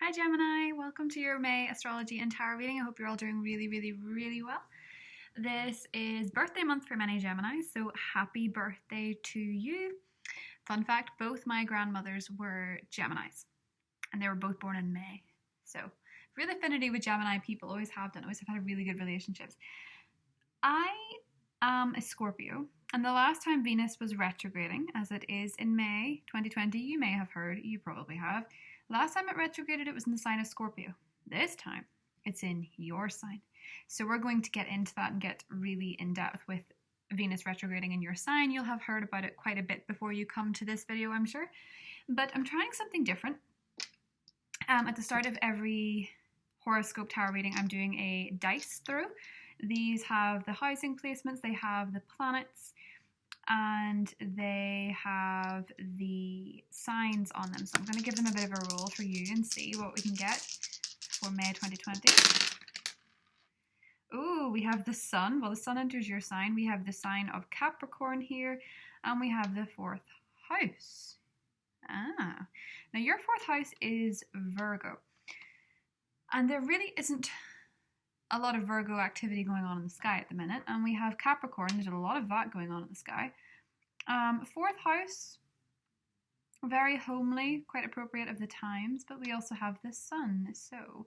Hi Gemini, welcome to your May Astrology and Tarot reading. I hope you're all doing really well. This is birthday month for many Geminis, so happy birthday to you. Fun fact, both my grandmothers were Geminis and they were both born in May. So real affinity with Gemini people, always have had really good relationships. I am a Scorpio, and the last time Venus was retrograding, as it is in May 2020, you may have heard, you probably have. Last time it retrograded, it was in the sign of Scorpio. This time, it's in your sign. So we're going to get into that and get really in depth with Venus retrograding in your sign. You'll have heard about it quite a bit before you come to this video, I'm sure. But I'm trying something different. At the start of every horoscope tarot reading, I'm doing a dice throw. These have the housing placements, they have the planets, and they have the signs on them. So I'm going to give them a bit of a roll for you and see what we can get for May 2020. Oh, we have the sun. Well, the sun enters your sign. We have the sign of Capricorn here, and we have the fourth house. Now your fourth house is Virgo, and there really isn't a lot of Virgo activity going on in the sky at the minute, and we have Capricorn. There's a lot of that going on in the sky. Fourth house, very homely, quite appropriate of the times, but we also have the sun. So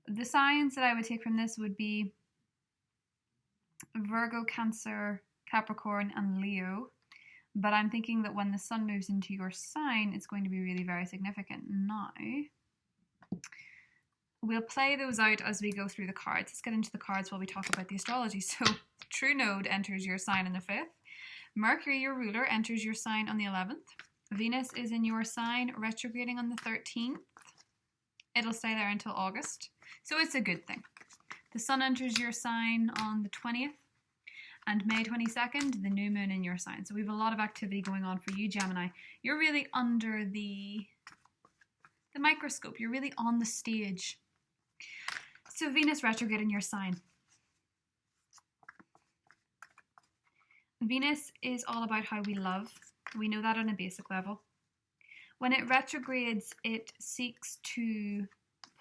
the signs that I would take from this would be Virgo, Cancer, Capricorn, and Leo. But I'm thinking that when the sun moves into your sign, it's going to be really very significant. Now, we'll play those out as we go through the cards. Let's get into the cards while we talk about the astrology. So, True Node enters your sign on the 5th. Mercury, your ruler, enters your sign on the 11th. Venus is in your sign, retrograding on the 13th. It'll stay there until August. So it's a good thing. The sun enters your sign on the 20th. And May 22nd, the new moon in your sign. So we have a lot of activity going on for you, Gemini. You're really under the microscope. You're really on the stage. So Venus retrograde in your sign. Venus is all about how we love. We know that on a basic level. When it retrogrades, it seeks to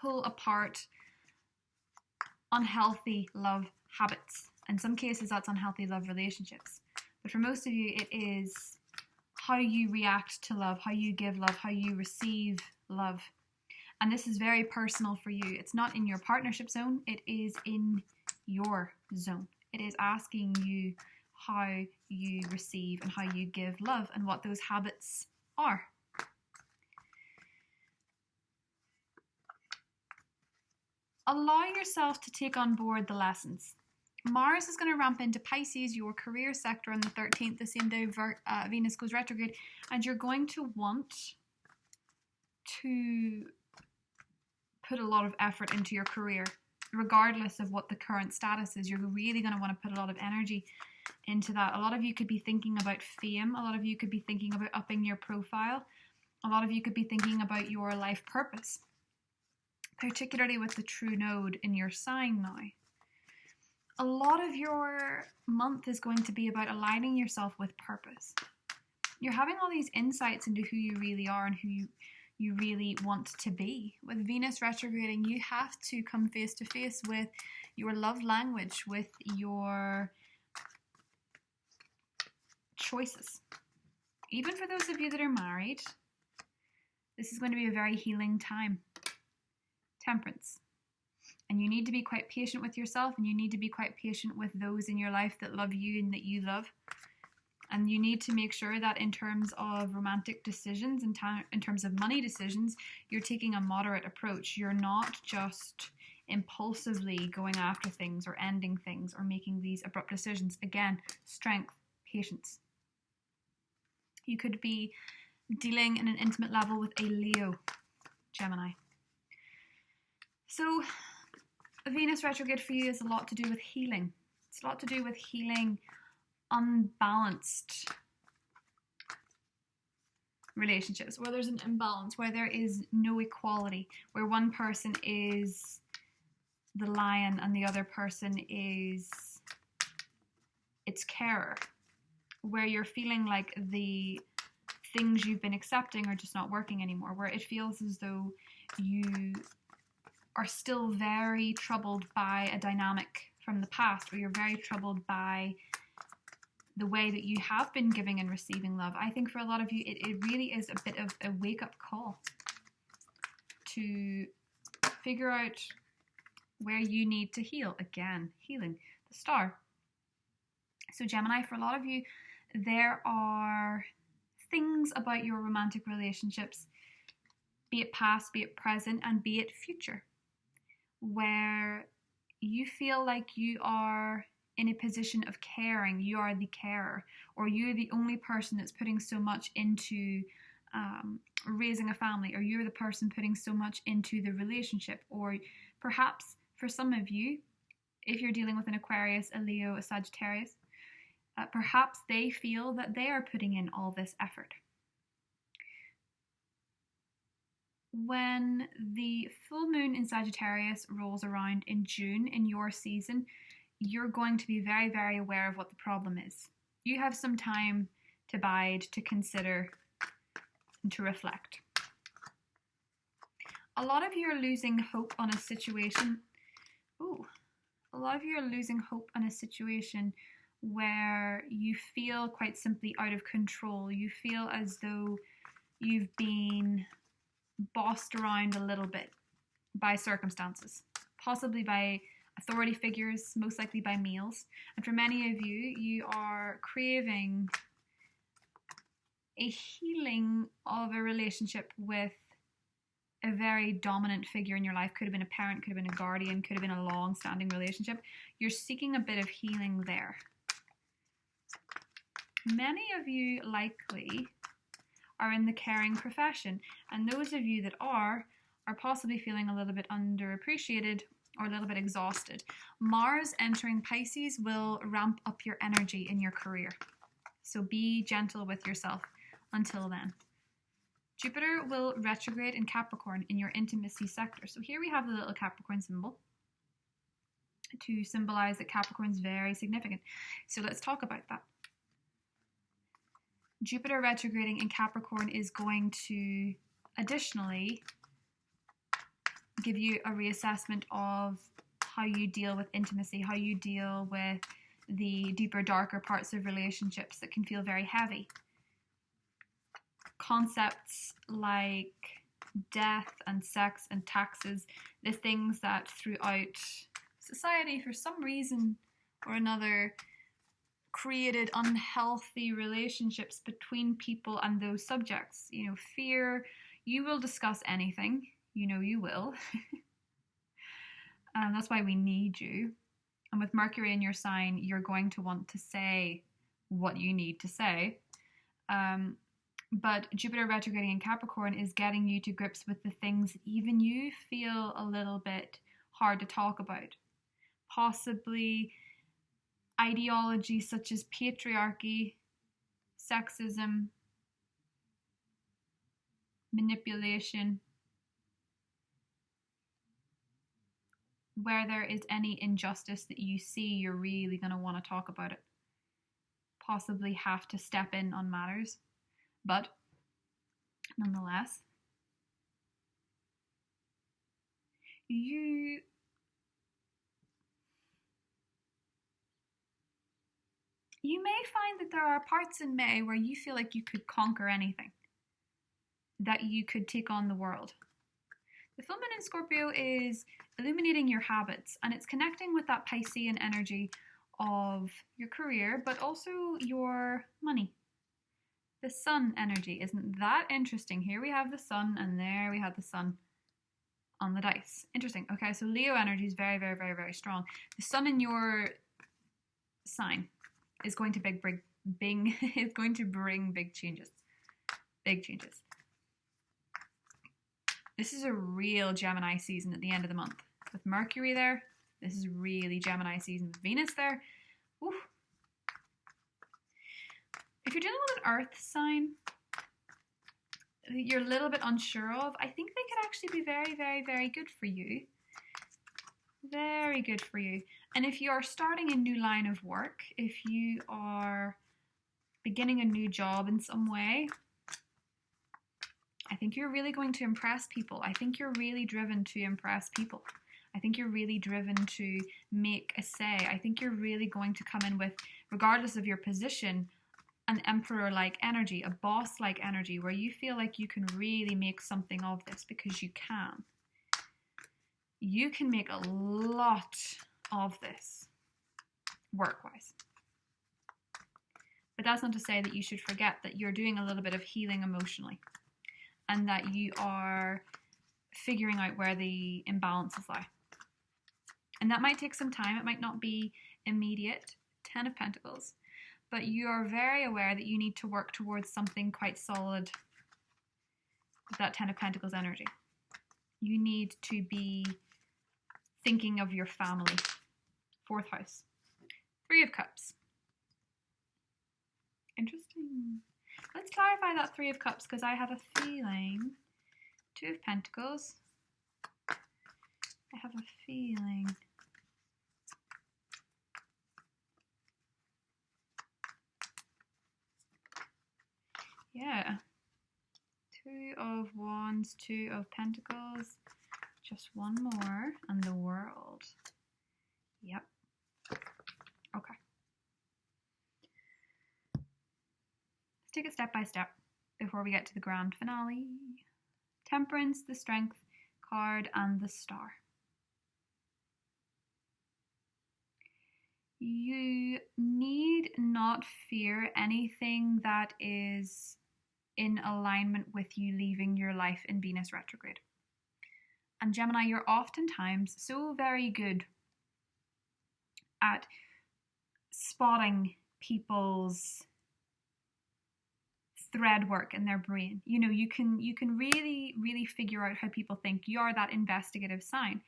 pull apart unhealthy love habits. In some cases, that's unhealthy love relationships. But for most of you, it is how you react to love, how you give love, how you receive love. And this is very personal for you. It's not in your partnership zone. It is in your zone. It is asking you how you receive and how you give love and what those habits are. Allow yourself to take on board the lessons. Mars is going to ramp into Pisces, your career sector, on the 13th, the same day Venus goes retrograde, and you're going to want to put a lot of effort into your career, regardless of what the current status is. You're really going to want to put a lot of energy into that. A lot of you could be thinking about fame. A lot of you could be thinking about upping your profile. A lot of you could be thinking about your life purpose, particularly with the true node in your sign now. A lot of your month is going to be about aligning yourself with purpose. You're having all these insights into who you really are and who you really want to be. With Venus retrograding, you have to come face to face with your love language, with your choices. Even for those of you that are married, this is going to be a very healing time. Temperance. And you need to be quite patient with yourself, and you need to be quite patient with those in your life that love you and that you love. And you need to make sure that in terms of romantic decisions, in terms of money decisions, you're taking a moderate approach. You're not just impulsively going after things or ending things or making these abrupt decisions. Again, strength, patience. You could be dealing in an intimate level with a Leo, Gemini. So Venus retrograde for you is a lot to do with healing. It's a lot to do with healing unbalanced relationships, where there's an imbalance, where there is no equality, where one person is the lion and the other person is its carer, where you're feeling like the things you've been accepting are just not working anymore, where it feels as though you are still very troubled by a dynamic from the past, or you're very troubled by the way that you have been giving and receiving love. I think for a lot of you, it really is a bit of a wake-up call to figure out where you need to heal. Again, healing, the star. So Gemini, for a lot of you, there are things about your romantic relationships, be it past, be it present, and be it future, where you feel like you are in a position of caring, you are the carer, or you're the only person that's putting so much into raising a family, or you're the person putting so much into the relationship, or perhaps for some of you, if you're dealing with an Aquarius, a Leo, a Sagittarius, perhaps they feel that they are putting in all this effort. When the full moon in Sagittarius rolls around in June in your season, you're going to be very, very aware of what the problem is. You have some time to bide, to consider, and to reflect. A lot of you are losing hope on a situation. A lot of you are losing hope on a situation where you feel quite simply out of control. You feel as though you've been bossed around a little bit by circumstances, possibly by authority figures, most likely by males. And for many of you, you are craving a healing of a relationship with a very dominant figure in your life. Could have been a parent, could have been a guardian, could have been a long-standing relationship. You're seeking a bit of healing there. Many of you likely are in the caring profession, and those of you that are possibly feeling a little bit underappreciated or a little bit exhausted. Mars entering Pisces will ramp up your energy in your career, so be gentle with yourself until then. Jupiter will retrograde in Capricorn in your intimacy sector. So here we have the little Capricorn symbol to symbolize that Capricorn is very significant. So let's talk about that. Jupiter retrograding in Capricorn is going to additionally give you a reassessment of how you deal with intimacy, how you deal with the deeper, darker parts of relationships that can feel very heavy. Concepts like death and sex and taxes, the things that throughout society, for some reason or another, created unhealthy relationships between people and those subjects. You know, fear, you will discuss anything. You know you will. That's why we need you. And with Mercury in your sign, you're going to want to say what you need to say. But Jupiter retrograding in Capricorn is getting you to grips with the things that even you feel a little bit hard to talk about. Possibly ideologies such as patriarchy, sexism, manipulation. Where there is any injustice that you see, you're really going to want to talk about it. Possibly have to step in on matters. But nonetheless, you may find that there are parts in May where you feel like you could conquer anything, that you could take on the world. The full moon in Scorpio is illuminating your habits, and it's connecting with that Piscean energy of your career, but also your money. The sun energy, isn't that interesting? Here we have the sun, and there we have the sun on the dice. Interesting. Okay, so Leo energy is very, very, very, very strong. The sun in your sign is going to is going to bring big changes. Big changes. This is a real Gemini season at the end of the month. With Mercury there, this is really Gemini season. With Venus there, oof. If you're dealing with an earth sign that you're a little bit unsure of, I think they could actually be very, very, very good for you. Very good for you. And if you are starting a new line of work, if you are beginning a new job in some way, I think you're really going to impress people. I think you're really driven to impress people. I think you're really driven to make a say. I think you're really going to come in with, regardless of your position, an emperor-like energy, a boss-like energy, where you feel like you can really make something of this, because you can. You can make a lot of this work-wise. But that's not to say that you should forget that you're doing a little bit of healing emotionally, and that you are figuring out where the imbalances lie. And that might take some time. It might not be immediate. 10 of Pentacles. But you are very aware that you need to work towards something quite solid with that 10 of Pentacles energy. You need to be thinking of your family. 4th house. 3 of Cups. Interesting. Let's clarify that 3 of Cups, because I have a feeling. 2 of Pentacles. I have a feeling. Yeah. 2 of Wands, 2 of Pentacles. Just one more. And the World. Yep. Okay. Let's take it step by step before we get to the grand finale. Temperance, the Strength card, and the Star. You need not fear anything that is in alignment with you leaving your life in Venus retrograde. And Gemini, you're oftentimes so very good at spotting people's thread work in their brain. You know, you can really figure out how people think. You're that investigative sign.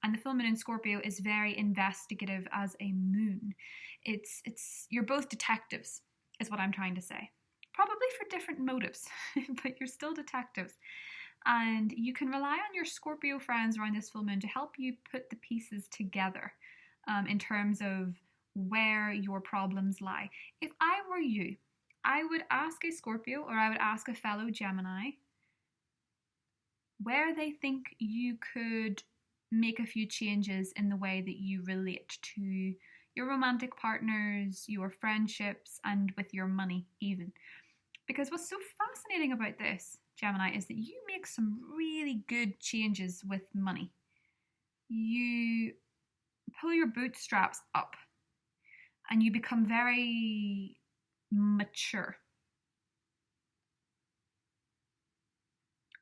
And the full moon in Scorpio is very investigative as a moon. You're both detectives, is what I'm trying to say. Probably for different motives, but you're still detectives. And you can rely on your Scorpio friends around this full moon to help you put the pieces together in terms of where your problems lie. If I were you, I would ask a Scorpio, or I would ask a fellow Gemini where they think you could make a few changes in the way that you relate to your romantic partners, your friendships, and with your money even. Because what's so fascinating about this, Gemini, is that you make some really good changes with money. You pull your bootstraps up and you become very mature.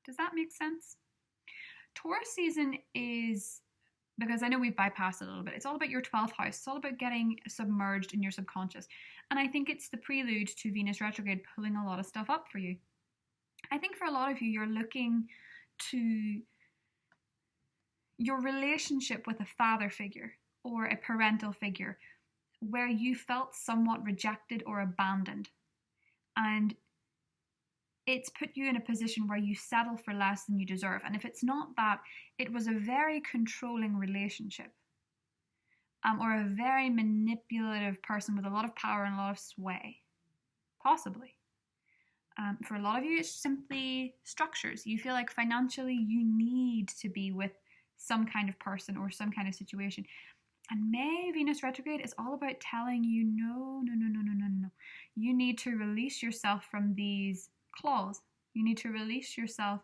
Does that make sense? Taurus season is, because I know we've bypassed it a little bit, it's all about your 12th house. It's all about getting submerged in your subconscious. And I think it's the prelude to Venus retrograde pulling a lot of stuff up for you. I think for a lot of you, you're looking to your relationship with a father figure or a parental figure where you felt somewhat rejected or abandoned. And it's put you in a position where you settle for less than you deserve. And if it's not that, it was a very controlling relationship. Or a very manipulative person with a lot of power and a lot of sway. Possibly. For a lot of you, it's simply structures. You feel like financially you need to be with some kind of person or some kind of situation. And May Venus retrograde is all about telling you, no. You need to release yourself from these claws. You need to release yourself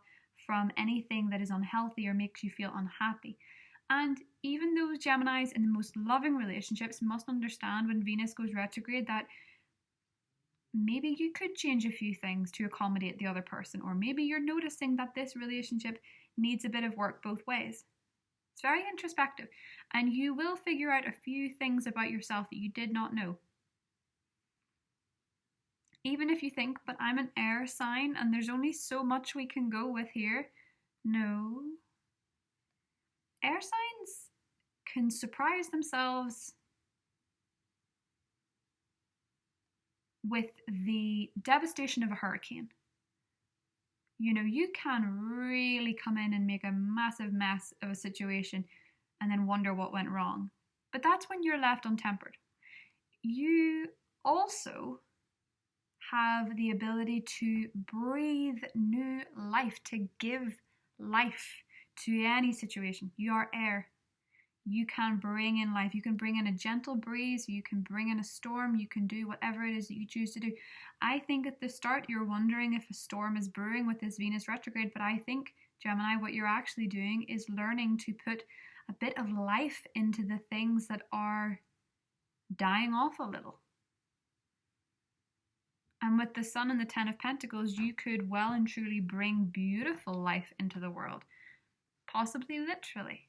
from anything that is unhealthy or makes you feel unhappy. And even those Geminis in the most loving relationships must understand when Venus goes retrograde that maybe you could change a few things to accommodate the other person, or maybe you're noticing that this relationship needs a bit of work both ways. It's very introspective, and you will figure out a few things about yourself that you did not know. Even if you think, but I'm an air sign and there's only so much we can go with here. No. Air signs can surprise themselves with the devastation of a hurricane. You know, you can really come in and make a massive mess of a situation and then wonder what went wrong. But that's when you're left untempered. You also have the ability to breathe new life, to give life to any situation. You are air. You can bring in life. You can bring in a gentle breeze. You can bring in a storm. You can do whatever it is that you choose to do. I think at the start you're wondering if a storm is brewing with this Venus retrograde, but I think, Gemini, what you're actually doing is learning to put a bit of life into the things that are dying off a little. And with the Sun and the Ten of Pentacles, you could well and truly bring beautiful life into the world. Possibly literally.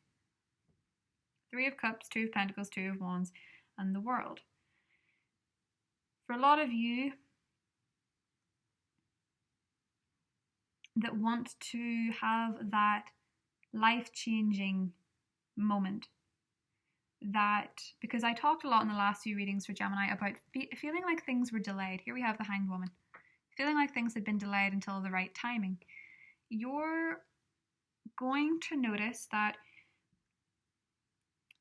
Three of Cups, Two of Pentacles, Two of Wands, and the World. For a lot of you that want to have that life-changing moment, that, because I talked a lot in the last few readings for Gemini about feeling like things were delayed. Here we have the Hanged Woman. Feeling like things had been delayed until the right timing. You're going to notice that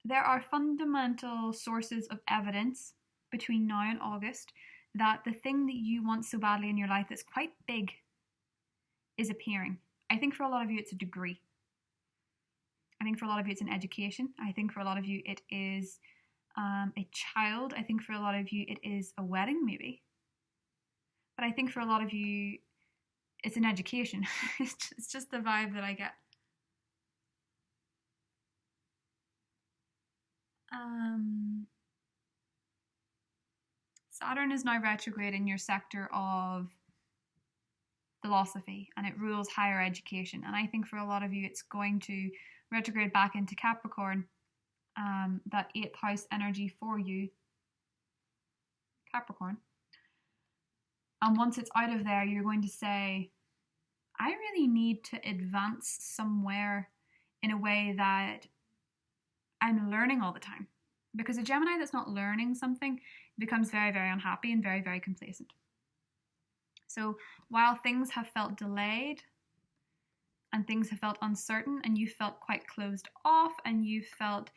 there are fundamental sources of evidence between now and August that the thing that you want so badly in your life that's quite big is appearing. I think for a lot of you it's a degree. I think for a lot of you it's an education. I think for a lot of you it is a child. I think for a lot of you it is a wedding maybe. But I think for a lot of you it's an education. It's just the vibe that I get. Saturn is now retrograde in your sector of philosophy, and it rules higher education. And I think for a lot of you, it's going to retrograde back into Capricorn, that 8th house energy for you, Capricorn. And once it's out of there, you're going to say, I really need to advance somewhere in a way that I'm learning all the time. Because a Gemini that's not learning something becomes very, very unhappy and very, very complacent. So while things have felt delayed and things have felt uncertain and you felt quite closed off and you felt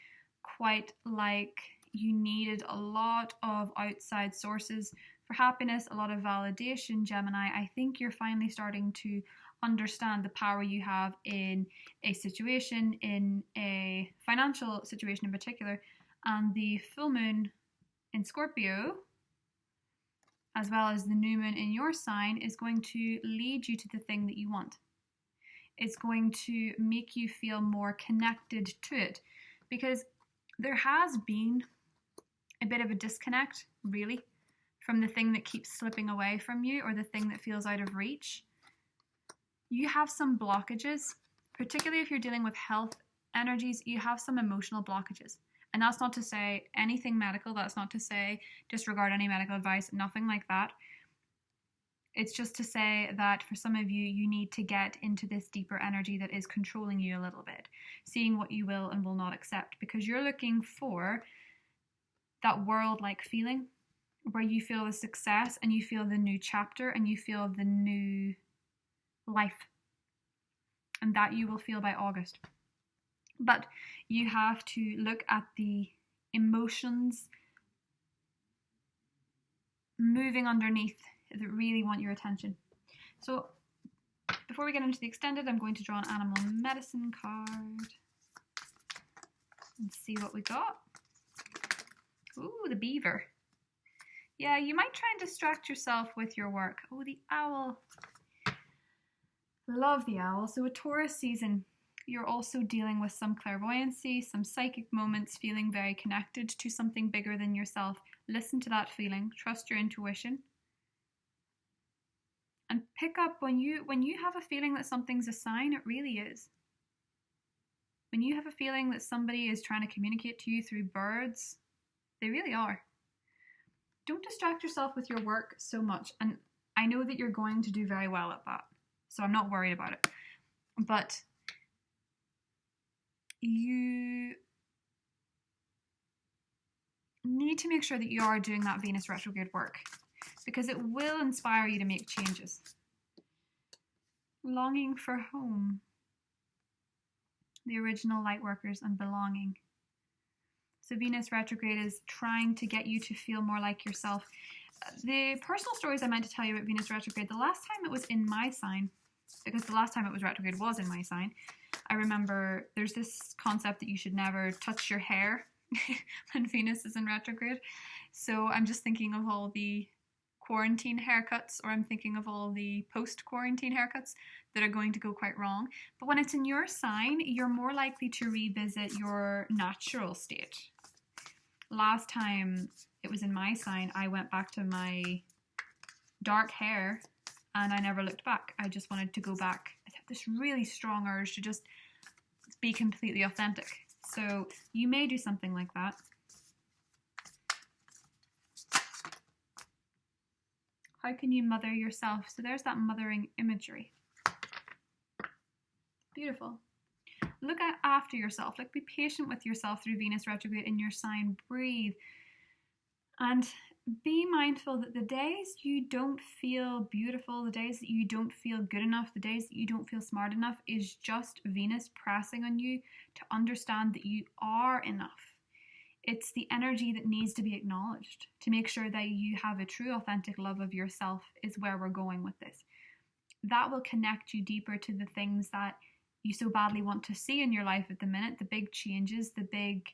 quite like you needed a lot of outside sources for happiness, a lot of validation, Gemini, I think you're finally starting to understand the power you have in a situation, in a financial situation in particular, and the full moon in Scorpio, as well as the new moon in your sign, is going to lead you to the thing that you want. It's going to make you feel more connected to it, because there has been a bit of a disconnect, really, from the thing that keeps slipping away from you or the thing that feels out of reach. You have some blockages, particularly if you're dealing with health energies, you have some emotional blockages. And that's not to say anything medical, that's not to say disregard any medical advice, nothing like that. It's just to say that for some of you, you need to get into this deeper energy that is controlling you a little bit, seeing what you will and will not accept, because you're looking for that world-like feeling where you feel the success and you feel the new chapter and you feel the new life. And that you will feel by August. But you have to look at the emotions moving underneath that really want your attention. So before we get into the extended, I'm going to draw an animal medicine card and see what we got. Ooh, the beaver. Yeah, you might try and distract yourself with your work. Oh, the owl. Love the owl. So a Taurus season, you're also dealing with some clairvoyancy, some psychic moments, feeling very connected to something bigger than yourself. Listen to that feeling. Trust your intuition. And pick up when you have a feeling that something's a sign, it really is. When you have a feeling that somebody is trying to communicate to you through birds, they really are. Don't distract yourself with your work so much. And I know that you're going to do very well at that, so I'm not worried about it. But you need to make sure that you are doing that Venus retrograde work, because it will inspire you to make changes. Longing for home. The original light workers and belonging. So Venus retrograde is trying to get you to feel more like yourself. the personal stories I meant to tell you about Venus retrograde, the last time it was in my sign, because the last time it was retrograde was in my sign, I remember there's this concept that you should never touch your hair when Venus is in retrograde. So I'm just thinking of all the quarantine haircuts, or I'm thinking of all the post-quarantine haircuts that are going to go quite wrong. But when it's in your sign, you're more likely to revisit your natural state. Last time it was in my sign, I went back to my dark hair and I never looked back. I just wanted to go back. I had this really strong urge to just be completely authentic. So you may do something like that. How can you mother yourself? So there's that mothering imagery. Beautiful. Look after yourself. Like, be patient with yourself through Venus retrograde in your sign. Breathe. And be mindful that the days you don't feel beautiful, the days that you don't feel good enough, the days that you don't feel smart enough is just Venus pressing on you to understand that you are enough. It's the energy that needs to be acknowledged to make sure that you have a true, authentic love of yourself is where we're going with this. That will connect you deeper to the things that you so badly want to see in your life at the minute, the big changes, the big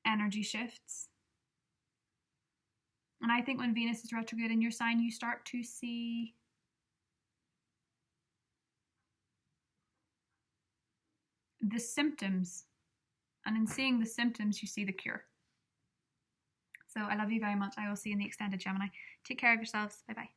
energy shifts. And I think when Venus is retrograde in your sign, you start to see the symptoms. And in seeing the symptoms, you see the cure. So I love you very much. I will see you in the extended Gemini. Take care of yourselves. Bye-bye.